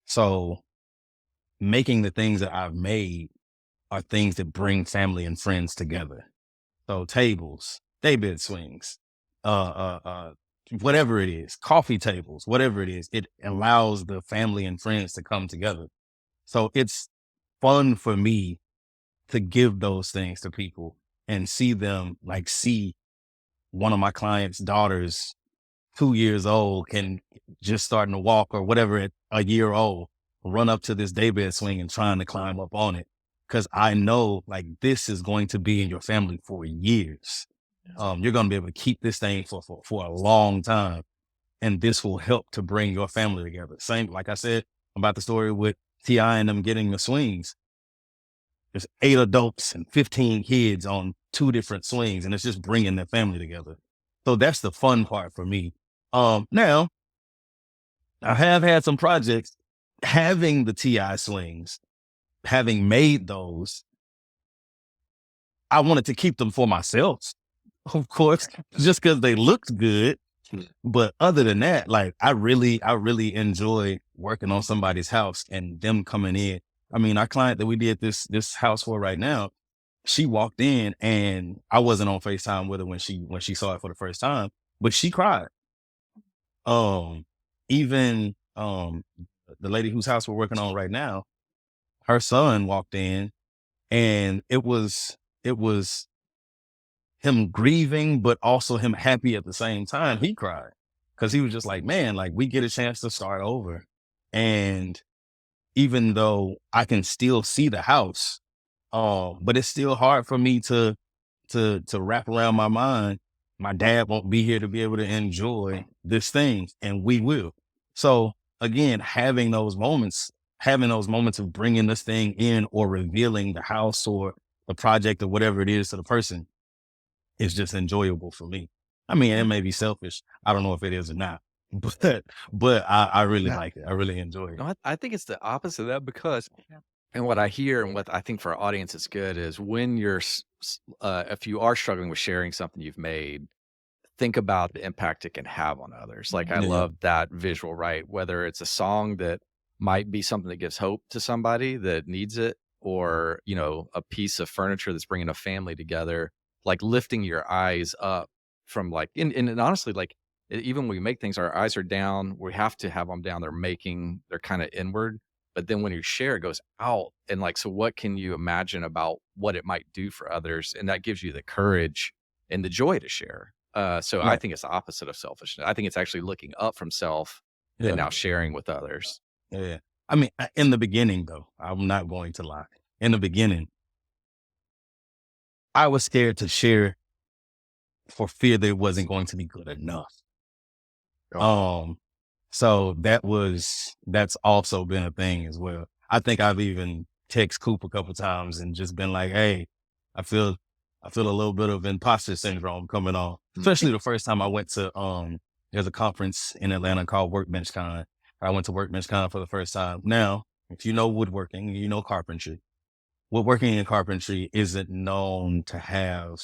So making the things that I've made are things that bring family and friends together. So tables, daybed swings, whatever it is, coffee tables, whatever it is, it allows the family and friends to come together. So it's fun for me to give those things to people and see them, like, see one of my clients' daughters, 2 years old, can just starting to walk or whatever at a year old, run up to this daybed swing and trying to climb up on it. Cause I know, like, this is going to be in your family for years. You're going to be able to keep this thing for a long time. And this will help to bring your family together. Same, like I said about the story with T.I. and them getting the swings. There's 8 adults and 15 kids on 2 different swings, and it's just bringing their family together. So that's the fun part for me. Now, I have had some projects having the TI swings, having made those, I wanted to keep them for myself, of course, just because they looked good. But other than that, like I really enjoy working on somebody's house and them coming in. I mean, our client that we did this house for right now, she walked in and I wasn't on FaceTime with her when she saw it for the first time, but she cried. Even the lady whose house we're working on right now, her son walked in and it was him grieving, but also him happy at the same time. He cried because he was just like, man, like we get a chance to start over. And even though I can still see the house, but it's still hard for me to wrap around my mind. My dad won't be here to be able to enjoy this thing, and we will. So again, having those moments of bringing this thing in or revealing the house or the project or whatever it is to the person is just enjoyable for me. I mean, it may be selfish. I don't know if it is or not, but I really like it. I really enjoy it. No, I think it's the opposite of that because, and what I hear and what I think for our audience is good is when you're, if you are struggling with sharing something you've made, think about the impact it can have on others. Like I Yeah. love that visual, right? Whether it's a song that might be something that gives hope to somebody that needs it, or, you know, a piece of furniture that's bringing a family together, like lifting your eyes up from like, and honestly, like even when we make things, our eyes are down. We have to have them down. They're kind of inward. But then when you share, it goes out. And like, so what can you imagine about what it might do for others? And that gives you the courage and the joy to share. So I Right. think it's the opposite of selfishness. I think it's actually looking up from self Yeah. and now sharing with others. Yeah. I mean, in the beginning, though, I'm not going to lie. In the beginning, I was scared to share for fear that it wasn't going to be good enough. So that's also been a thing as well. I think I've even text Coop a couple times and just been like, hey, I feel a little bit of imposter syndrome coming on, especially the first time I went to, there's a conference in Atlanta called Workbench Con. I went to Workbench Con for the first time. Now, if you know woodworking, you know carpentry. Woodworking and carpentry isn't known to have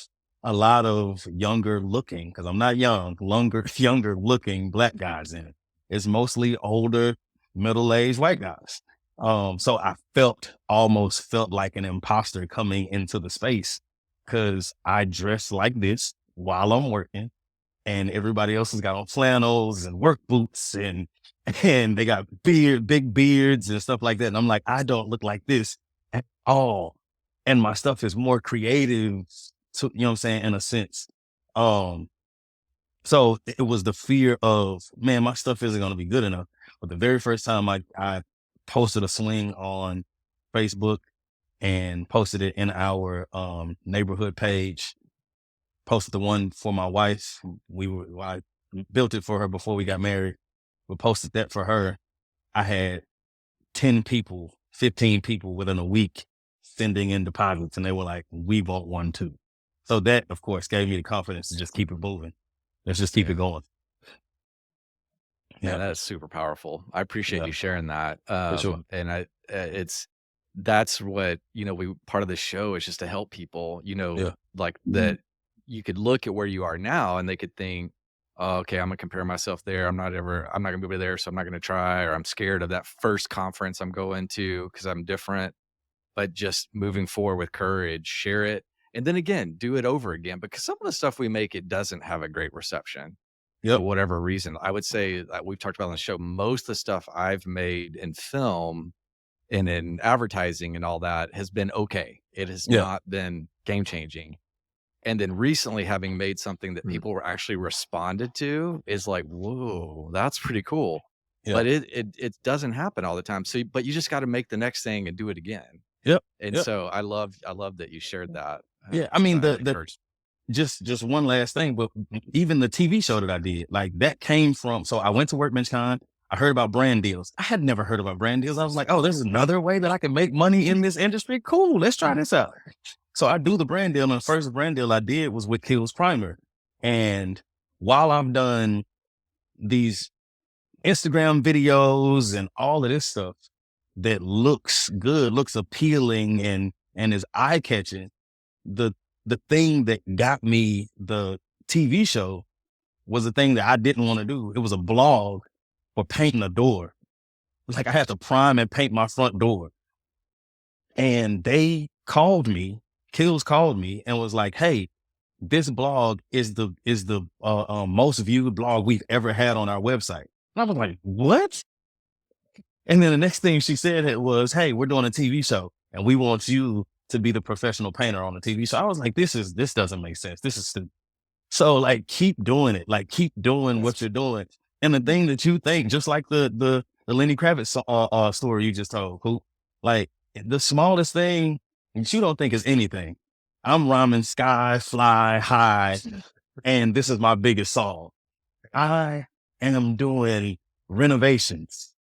a lot of younger looking, because I'm not young, younger looking Black guys in it. It's mostly older, middle-aged white guys. So I almost felt like an imposter coming into the space because I dress like this while I'm working and everybody else has got on flannels and work boots and they got big beards and stuff like that. And I'm like, I don't look like this at all. And my stuff is more creative, you know what I'm saying, in a sense. So it was the fear of, man, my stuff isn't going to be good enough. But the very first time I posted a swing on Facebook and posted it in our neighborhood page, posted the one for my wife. I built it for her before we got married. We posted that for her. I had 10 people, 15 people within a week sending in deposits, and they were like, we want one too. So that, of course, gave me the confidence to just keep it moving. Let's just keep it going. Yeah, that is super powerful. I appreciate Yeah. you sharing that. sure. And that's what, you know, part of the show is just to help people, you know, Yeah. like that you could look at where you are now and they could think, oh, okay, I'm gonna compare myself there. I'm not gonna be over there. So I'm not gonna try, or I'm scared of that first conference I'm going to because I'm different. But just moving forward with courage, share it. And then again, do it over again, because some of the stuff we make, it doesn't have a great reception. Yep. For whatever reason. I would say that we've talked about on the show, most of the stuff I've made in film and in advertising and all that has been okay. It has Yeah. not been game changing. And then recently having made something that Mhm. people were actually responded to is like, whoa, that's pretty cool. Yeah. But it doesn't happen all the time. So, but you just got to make the next thing and do it again. Yep. And Yep. so I love that you shared that. Yeah. I mean, highly encouraged. just one last thing, but even the TV show that I did, like that came from, so I went to Workbench Con. I heard about brand deals. I had never heard about brand deals. I was like, oh, there's another way that I can make money in this industry. Cool. Let's try this out. So I do the brand deal. And the first brand deal I did was with Kills Primer. And while I've done these Instagram videos and all of this stuff that looks good, looks appealing and is eye catching. The thing that got me the TV show was the thing that I didn't want to do. It was a blog for painting a door. Like I had to prime and paint my front door. And they called me, Kills called me and was like, hey, this blog is the most viewed blog we've ever had on our website. And I was like, what? And then the next thing she said it was, hey, we're doing a TV show and we want you to be the professional painter on the TV show. I was like, this doesn't make sense. This is stupid. So like, keep doing it. Like, keep doing what you're doing. And the thing that you think, just like the Lenny Kravitz story you just told, Coop, like the smallest thing that you don't think is anything. I'm rhyming sky, fly, high, and this is my biggest song. I am doing renovations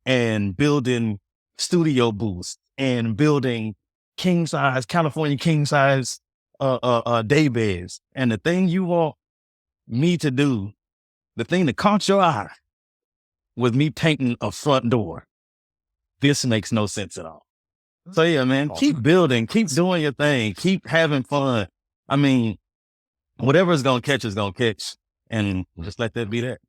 and building studio booths and building California king size day beds. And the thing you want me to do, the thing that caught your eye was me painting a front door. This makes no sense at all. So yeah, man, keep building, keep doing your thing, keep having fun. I mean, whatever is going to catch is going to catch, and just let that be that.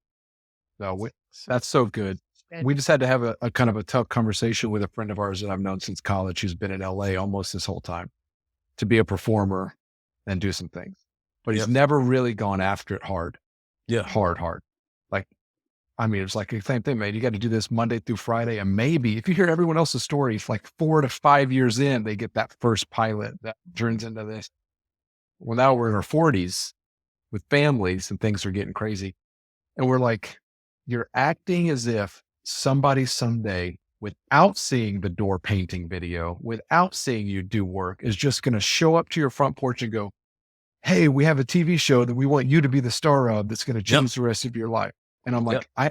No, that's so good. We just had to have a kind of a tough conversation with a friend of ours that I've known since college, who's been in LA almost this whole time, to be a performer and do some things, but he's never really gone after it hard. Yeah. Hard. Like, I mean, it's like the same thing, man. You got to do this Monday through Friday. And maybe if you hear everyone else's stories, like 4 to 5 years in, they get that first pilot that turns into this. Well, now we're in our 40s with families and things are getting crazy. And we're like, you're acting as if somebody someday, without seeing the door painting video, without seeing you do work, is just going to show up to your front porch and go, hey, we have a TV show that we want you to be the star of that's going to change the rest of your life. And I'm like, I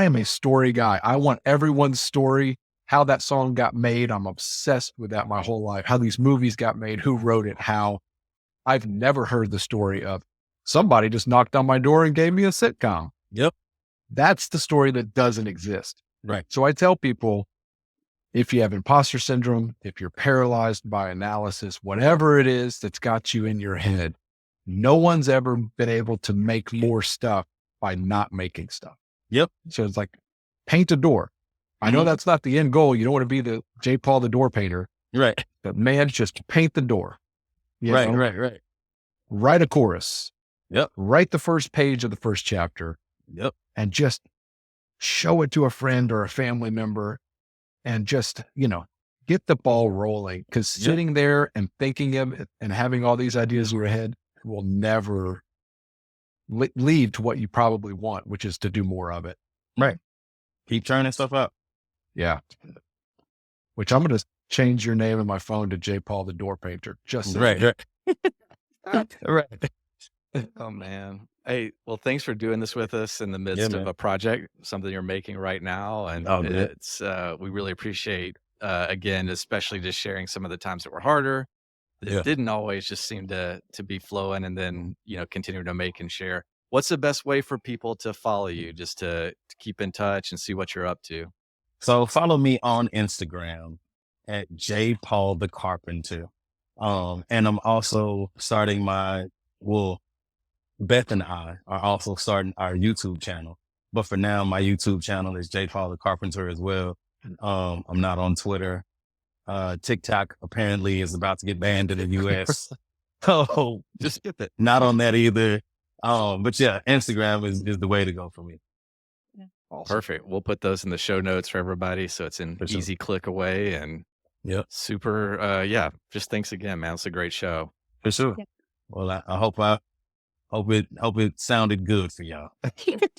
am a story guy. I want everyone's story, how that song got made. I'm obsessed with that my whole life, how these movies got made, who wrote it, how. I've never heard the story of somebody just knocked on my door and gave me a sitcom. Yep. That's the story that doesn't exist. Right. So I tell people, if you have imposter syndrome, if you're paralyzed by analysis, whatever it is that's got you in your head, no one's ever been able to make more stuff by not making stuff. Yep. So it's like, paint a door. I know that's not the end goal. You don't want to be the J. Paul the door painter. Right. But man, just paint the door. Right. Write a chorus. Yep. Write the first page of the first chapter. Yep. And just show it to a friend or a family member and just, get the ball rolling. Because sitting there and thinking of it and having all these ideas in your head will never lead to what you probably want, which is to do more of it. Right. Keep churning stuff up. Yeah. Which I'm going to change your name in my phone to J. Paul the door painter. Just right. Right. Oh man. Hey, well, thanks for doing this with us in the midst of a project, something you're making right now. And it's, we really appreciate, again, especially just sharing some of the times that were harder. It didn't always just seem to be flowing, and then, continue to make and share. What's the best way for people to follow you, just to keep in touch and see what you're up to? So follow me on Instagram at J. Paul the Carpenter. And I'm also starting Beth and I are also starting our YouTube channel. But for now, my YouTube channel is J. Paul the Carpenter as well. I'm not on Twitter. TikTok apparently is about to get banned in the US. So just skip it. Not on that either. But yeah, Instagram is the way to go for me. Awesome. Perfect. We'll put those in the show notes for everybody, so it's an easy click away. And super. Just thanks again, man. It's a great show. For sure. Yeah. Well, I hope it sounded good for y'all.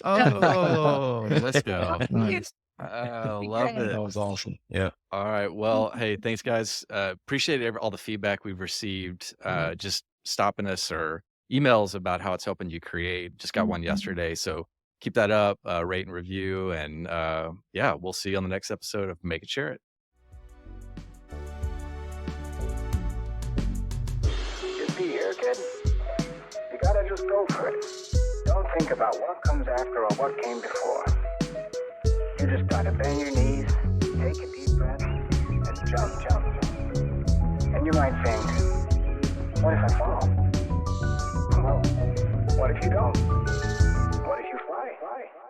Oh, let's go. Nice. Love it. That was awesome. Yeah. All right. Well, hey, thanks guys. Appreciate all the feedback we've received. Just stopping us or emails about how it's helping you create. Just got one yesterday. So keep that up, rate and review. And we'll see you on the next episode of Make It Share It. You see here, kid? You gotta just go for it. Don't think about what comes after or what came before. just gotta bend your knees, take a deep breath, and jump. And you might think, what if I fall? Well, what if you don't? What if you fly?